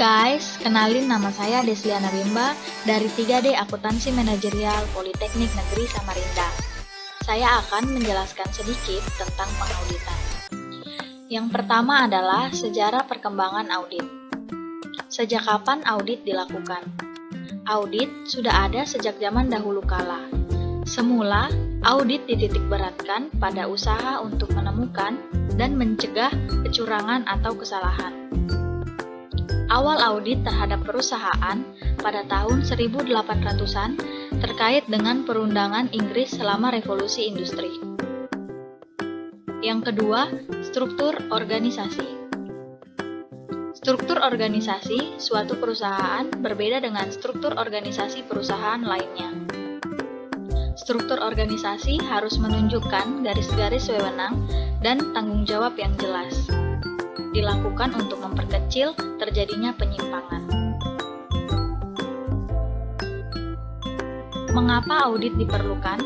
guys, kenalin nama saya Desliana Bimba dari 3D Akuntansi Manajerial Politeknik Negeri Samarinda. Saya akan menjelaskan sedikit tentang pengauditan. Yang pertama adalah sejarah perkembangan audit. Sejak kapan audit dilakukan? Audit sudah ada sejak zaman dahulu kala. Semula, audit dititikberatkan pada usaha untuk menemukan dan mencegah kecurangan atau kesalahan. Awal audit terhadap perusahaan pada tahun 1800-an terkait dengan perundangan Inggris selama revolusi industri. Yang kedua, struktur organisasi. Struktur organisasi suatu perusahaan berbeda dengan struktur organisasi perusahaan lainnya. Struktur organisasi harus menunjukkan garis-garis wewenang dan tanggung jawab yang jelas. Dilakukan untuk memperkecil terjadinya penyimpangan. Mengapa audit diperlukan?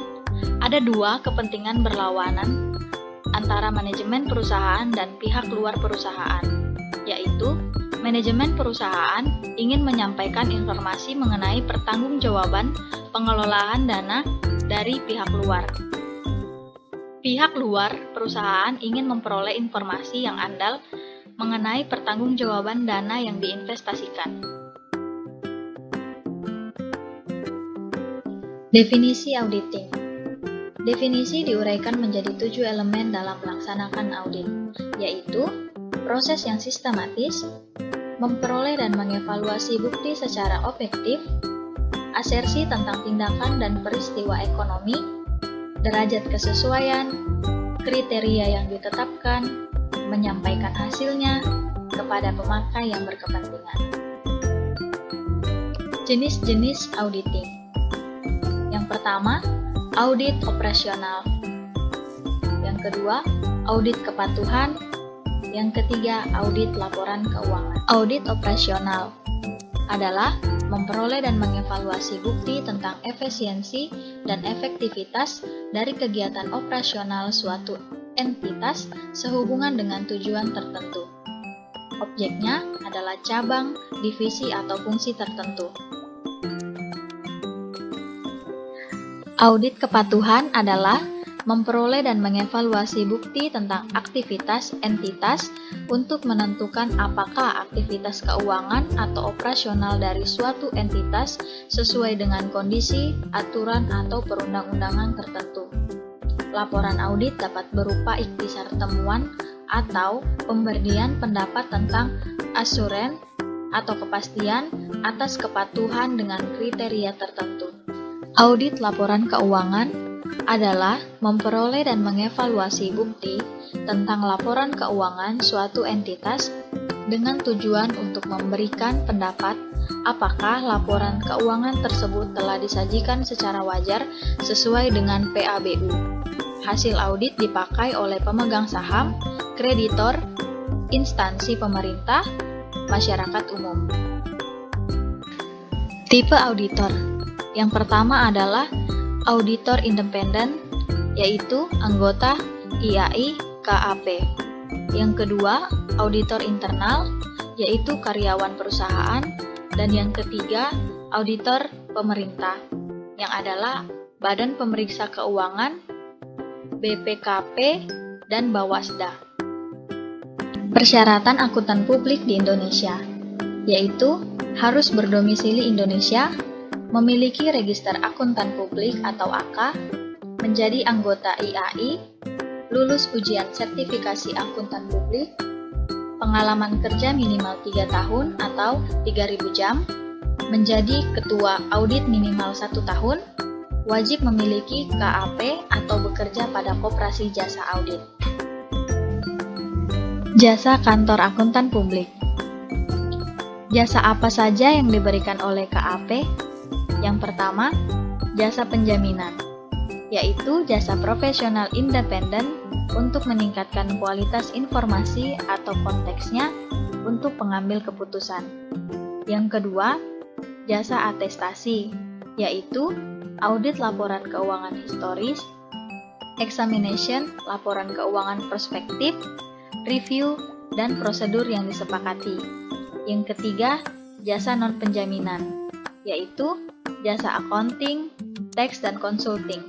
Ada dua kepentingan berlawanan antara manajemen perusahaan dan pihak luar perusahaan, yaitu manajemen perusahaan ingin menyampaikan informasi mengenai pertanggungjawaban pengelolaan dana dari pihak luar. Pihak luar perusahaan ingin memperoleh informasi yang andal mengenai pertanggungjawaban dana yang diinvestasikan. Definisi auditing. Definisi diuraikan menjadi 7 elemen dalam melaksanakan audit, yaitu proses yang sistematis, memperoleh dan mengevaluasi bukti secara objektif, asersi tentang tindakan dan peristiwa ekonomi, derajat kesesuaian, kriteria yang ditetapkan, menyampaikan hasilnya kepada pemakai yang berkepentingan. Jenis-jenis auditing. Yang pertama, audit operasional. Yang kedua, audit kepatuhan. Yang ketiga, audit laporan keuangan. Audit operasional adalah memperoleh dan mengevaluasi bukti tentang efisiensi dan efektivitas dari kegiatan operasional suatu entitas sehubungan dengan tujuan tertentu. Objeknya adalah cabang, divisi, atau fungsi tertentu. Audit kepatuhan adalah memperoleh dan mengevaluasi bukti tentang aktivitas entitas untuk menentukan apakah aktivitas keuangan atau operasional dari suatu entitas sesuai dengan kondisi, aturan, atau perundang-undangan tertentu. Laporan audit dapat berupa ikhtisar temuan atau pemberian pendapat tentang asuran atau kepastian atas kepatuhan dengan kriteria tertentu. Audit laporan keuangan adalah memperoleh dan mengevaluasi bukti tentang laporan keuangan suatu entitas dengan tujuan untuk memberikan pendapat apakah laporan keuangan tersebut telah disajikan secara wajar sesuai dengan PABU. Hasil audit dipakai oleh pemegang saham, kreditor, instansi pemerintah, masyarakat umum. Tipe auditor. Yang pertama adalah auditor independen, yaitu anggota IAI KAP. Yang kedua, auditor internal, yaitu karyawan perusahaan. Dan yang ketiga, auditor pemerintah, yang adalah Badan Pemeriksa Keuangan, BPKP, dan Bawasda. Persyaratan akuntan publik di Indonesia, yaitu harus berdomisili Indonesia, memiliki register akuntan publik atau AK, menjadi anggota IAI, lulus ujian sertifikasi akuntan publik, pengalaman kerja minimal 3 tahun atau 3.000 jam, menjadi ketua audit minimal 1 tahun, wajib memiliki KAP atau bekerja pada koperasi jasa audit. Jasa kantor akuntan publik. Jasa apa saja yang diberikan oleh KAP? Yang pertama, jasa penjaminan, yaitu jasa profesional independen untuk meningkatkan kualitas informasi atau konteksnya untuk pengambil keputusan. Yang kedua, jasa atestasi, yaitu audit laporan keuangan historis, examination laporan keuangan prospektif, review, dan prosedur yang disepakati. Yang ketiga, jasa non-penjaminan, yaitu jasa accounting, tax, dan consulting.